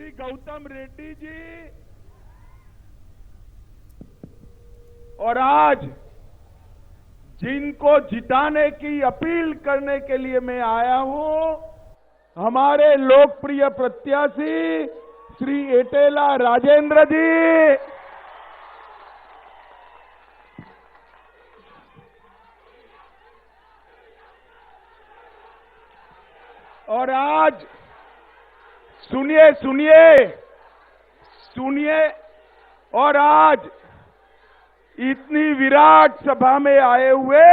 श्री गौतम रेड्डी जी और आज जिनको जिताने की अपील करने के लिए मैं आया हूं, हमारे लोकप्रिय प्रत्याशी श्री एटेला राजेंद्र जी। और आज सुनिए सुनिए सुनिए और आज इतनी विराट सभा में आए हुए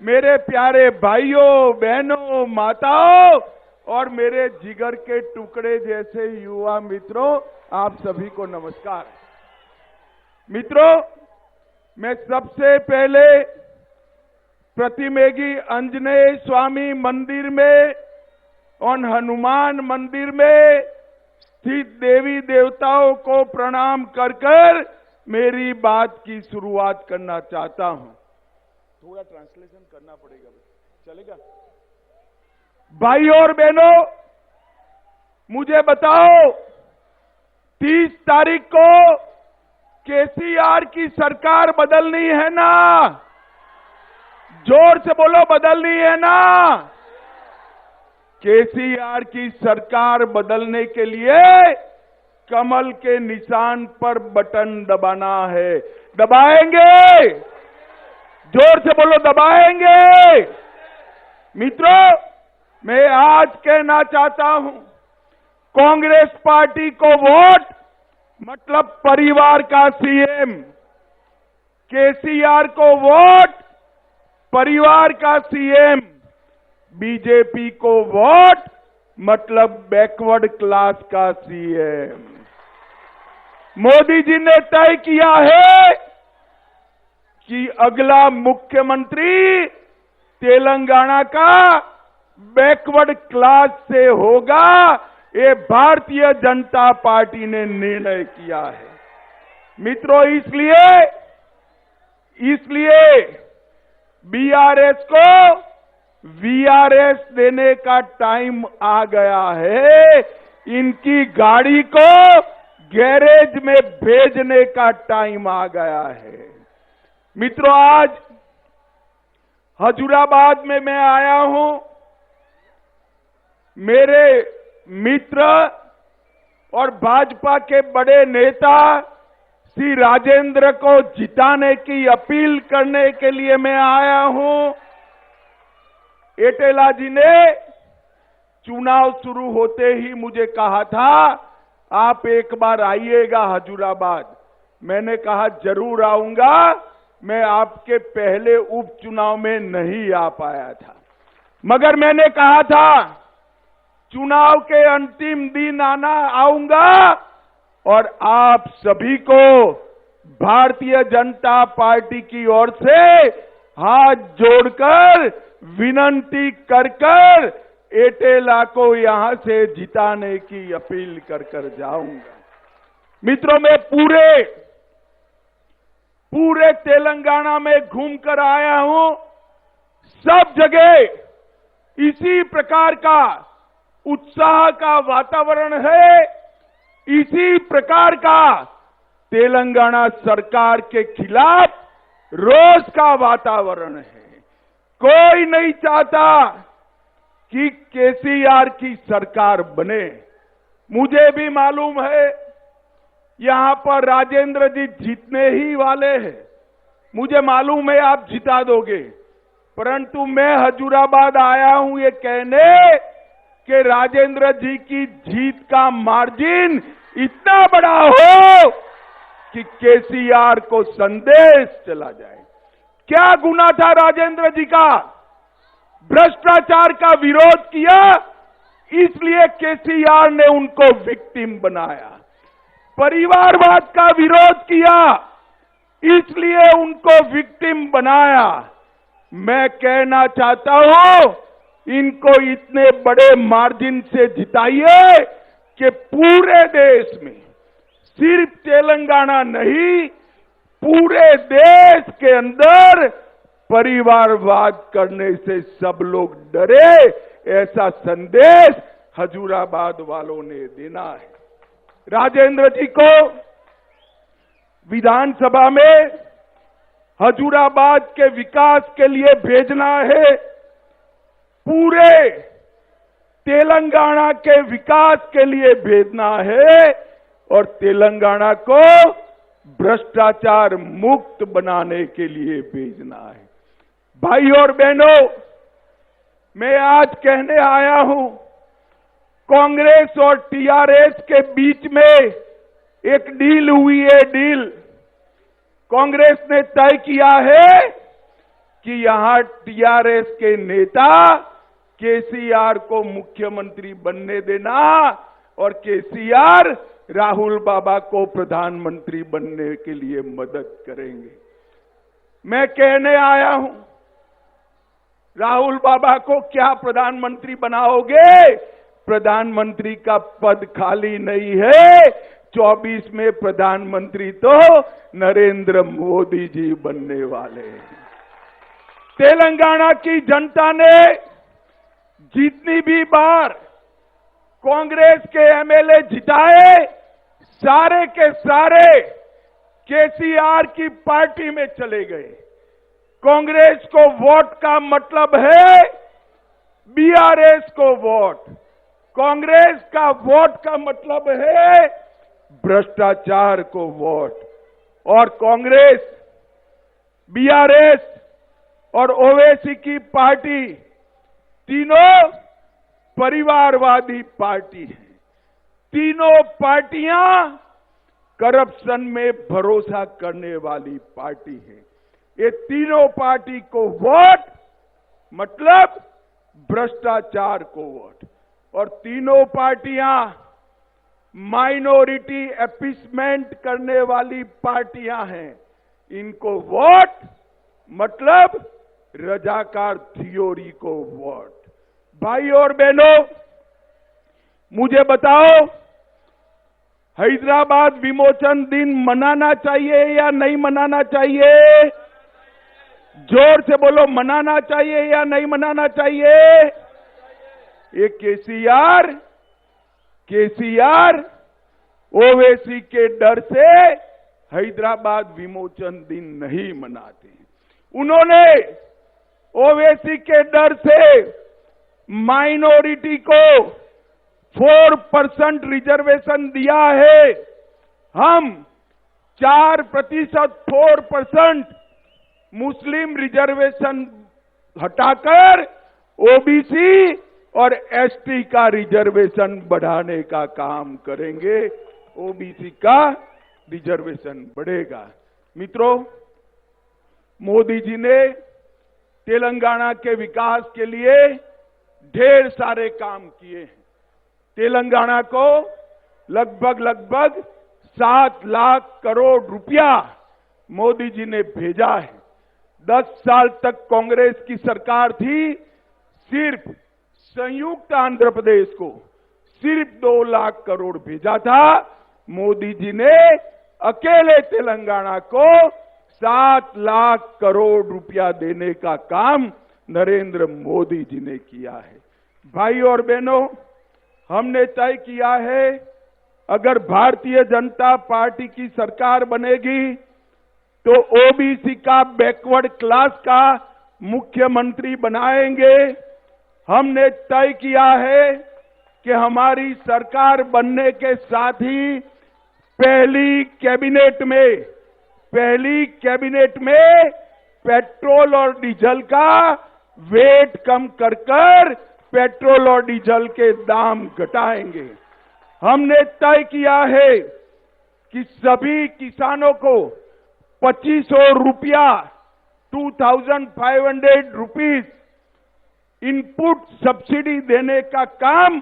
मेरे प्यारे भाइयों बहनों माताओं और मेरे जिगर के टुकड़े जैसे युवा मित्रों, आप सभी को नमस्कार। मित्रों, मैं सबसे पहले प्रतिमेगी आंजनेय स्वामी मंदिर में और हनुमान मंदिर में स्थित देवी देवताओं को प्रणाम कर मेरी बात की शुरुआत करना चाहता हूं। थोड़ा ट्रांसलेशन करना पड़ेगा, चलेगा? भाई और बहनों, मुझे बताओ, 30 तारीख को केसीआर की सरकार बदलनी है ना? जोर से बोलो, बदलनी है ना? केसीआर की सरकार बदलने के लिए कमल के निशान पर बटन दबाना है। दबाएंगे? जोर से बोलो, दबाएंगे? मित्रों, मैं आज कहना चाहता हूं, कांग्रेस पार्टी को वोट मतलब परिवार का सीएम, केसीआर को वोट परिवार का सीएम, बीजेपी को वोट मतलब बैकवर्ड क्लास का सीएम। मोदी जी ने तय किया है कि अगला मुख्यमंत्री तेलंगाना का बैकवर्ड क्लास से होगा। ये भारतीय जनता पार्टी ने निर्णय किया है। मित्रों, इसलिए बीआरएस को वीआरएस देने का टाइम आ गया है। इनकी गाड़ी को गैरेज में भेजने का टाइम आ गया है। मित्रों, आज हजूराबाद में मैं आया हूं। मेरे मित्र और भाजपा के बड़े नेता श्री राजेंद्र को जिताने की अपील करने के लिए मैं आया हूं। एटेला जी ने चुनाव शुरू होते ही मुझे कहा था, आप एक बार आइएगा हजूराबाद। मैंने कहा जरूर आऊंगा। मैं आपके पहले उपचुनाव में नहीं आ पाया था, मगर मैंने कहा था चुनाव के अंतिम दिन आऊंगा और आप सभी को भारतीय जनता पार्टी की ओर से हाथ जोड़कर विनंती कर एटेला को यहां से जिताने की अपील कर जाऊंगा। मित्रों, मैं पूरे तेलंगाना में घूमकर आया हूं। सब जगह इसी प्रकार का उत्साह का वातावरण है। इसी प्रकार का तेलंगाना सरकार के खिलाफ रोष का वातावरण है। कोई नहीं चाहता कि केसीआर की सरकार बने। मुझे भी मालूम है यहां पर राजेंद्र जी जीतने ही वाले हैं। मुझे मालूम है आप जिता दोगे, परंतु मैं हजूराबाद आया हूं ये कहने कि राजेंद्र जी की जीत का मार्जिन इतना बड़ा हो कि केसीआर को संदेश चला जाए। क्या गुनाह था राजेंद्र जी का? भ्रष्टाचार का विरोध किया, इसलिए केसीआर ने उनको विक्टिम बनाया। परिवारवाद का विरोध किया, इसलिए उनको विक्टिम बनाया। मैं कहना चाहता हूं, इनको इतने बड़े मार्जिन से जिताइए कि पूरे देश में, सिर्फ तेलंगाना नहीं, पूरे देश के अंदर परिवारवाद करने से सब लोग डरे। ऐसा संदेश हजूराबाद वालों ने देना है। राजेंद्र जी को विधानसभा में हजूराबाद के विकास के लिए भेजना है, पूरे तेलंगाना के विकास के लिए भेजना है और तेलंगाना को भ्रष्टाचार मुक्त बनाने के लिए भेजना है। भाई और बहनों, मैं आज कहने आया हूं, कांग्रेस और टीआरएस के बीच में एक डील हुई है। डील कांग्रेस ने तय किया है कि यहां टीआरएस के नेता केसीआर को मुख्यमंत्री बनने देना और केसीआर राहुल बाबा को प्रधानमंत्री बनने के लिए मदद करेंगे। मैं कहने आया हूं, राहुल बाबा को क्या प्रधानमंत्री बनाओगे? प्रधानमंत्री का पद खाली नहीं है। 24 में प्रधानमंत्री तो नरेंद्र मोदी जी बनने वाले हैं। तेलंगाना की जनता ने जितनी भी बार कांग्रेस के एमएलए जिताए, सारे के सारे केसीआर की पार्टी में चले गए। कांग्रेस को वोट का मतलब है बीआरएस को वोट, कांग्रेस का वोट का मतलब है भ्रष्टाचार को वोट। और कांग्रेस, बीआरएस और ओवैसी की पार्टी तीनों परिवारवादी पार्टी है। तीनों पार्टियां करप्शन में भरोसा करने वाली पार्टी है। ये तीनों पार्टी को वोट मतलब भ्रष्टाचार को वोट। और तीनों पार्टियां माइनॉरिटी अपीसमेंट करने वाली पार्टियां हैं। इनको वोट मतलब रजाकार थियोरी को वोट। भाई और बहनों, मुझे बताओ, हैदराबाद विमोचन दिन मनाना चाहिए या नहीं मनाना चाहिए? जोर से बोलो, मनाना चाहिए या नहीं मनाना चाहिए? ये केसीआर ओवैसी के डर से हैदराबाद विमोचन दिन नहीं मनाते। उन्होंने ओवैसी के डर से माइनॉरिटी को 4% रिजर्वेशन दिया है। हम 4% 4% मुस्लिम रिजर्वेशन हटाकर ओबीसी और एसटी का रिजर्वेशन बढ़ाने का काम करेंगे। ओबीसी का रिजर्वेशन बढ़ेगा। मित्रों, मोदी जी ने तेलंगाना के विकास के लिए ढेर सारे काम किए हैं। तेलंगाना को लगभग 7 लाख करोड़ रुपया मोदी जी ने भेजा है। 10 साल तक कांग्रेस की सरकार थी, सिर्फ संयुक्त आंध्र प्रदेश को सिर्फ 2 लाख करोड़ भेजा था। मोदी जी ने अकेले तेलंगाना को 7 लाख करोड़ रुपया देने का काम नरेंद्र मोदी जी ने किया है। भाई और बहनों, हमने तय किया है, अगर भारतीय जनता पार्टी की सरकार बनेगी तो ओबीसी का बैकवर्ड क्लास का मुख्यमंत्री बनाएंगे। हमने तय किया है कि हमारी सरकार बनने के साथ ही पहली कैबिनेट में पेट्रोल और डीजल का वेट कम कर पेट्रोल और डीजल के दाम घटाएंगे। हमने तय किया है कि सभी किसानों को 2500 रुपया 2500 रुपीज इनपुट सब्सिडी देने का काम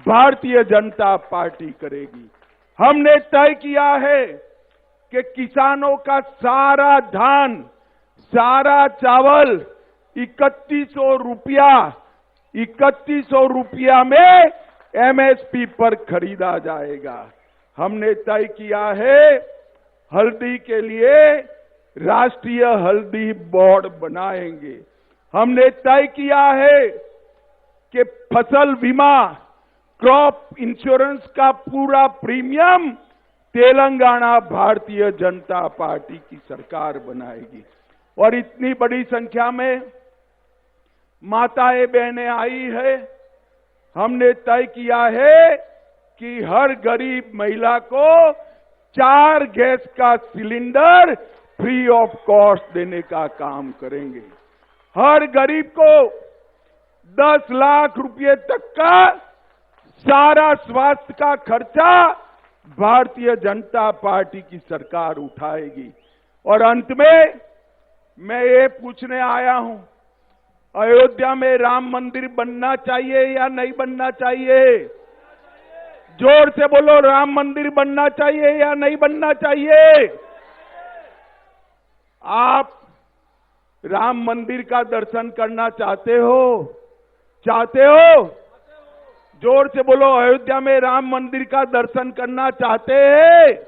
भारतीय जनता पार्टी करेगी। हमने तय किया है कि किसानों का सारा धान, सारा चावल 3100 रुपया में एमएसपी पर खरीदा जाएगा। हमने तय किया है हल्दी के लिए राष्ट्रीय हल्दी बोर्ड बनाएंगे। हमने तय किया है कि फसल बीमा क्रॉप इंश्योरेंस का पूरा प्रीमियम तेलंगाना भारतीय जनता पार्टी की सरकार बनाएगी। और इतनी बड़ी संख्या में माताएं बहनें आई है। हमने तय किया है कि हर गरीब महिला को 4 गैस का सिलेंडर फ्री ऑफ कॉस्ट देने का काम करेंगे। हर गरीब को 10 लाख रुपए तक का सारा स्वास्थ्य का खर्चा भारतीय जनता पार्टी की सरकार उठाएगी। और अंत में मैं ये पूछने आया हूं, अयोध्या में राम मंदिर बनना चाहिए या नहीं बनना चाहिए? जोर से बोलो, राम मंदिर बनना चाहिए या नहीं बनना चाहिए? आप राम मंदिर का दर्शन करना चाहते हो? चाहते हो? जोर से बोलो, अयोध्या में राम मंदिर का दर्शन करना चाहते हैं?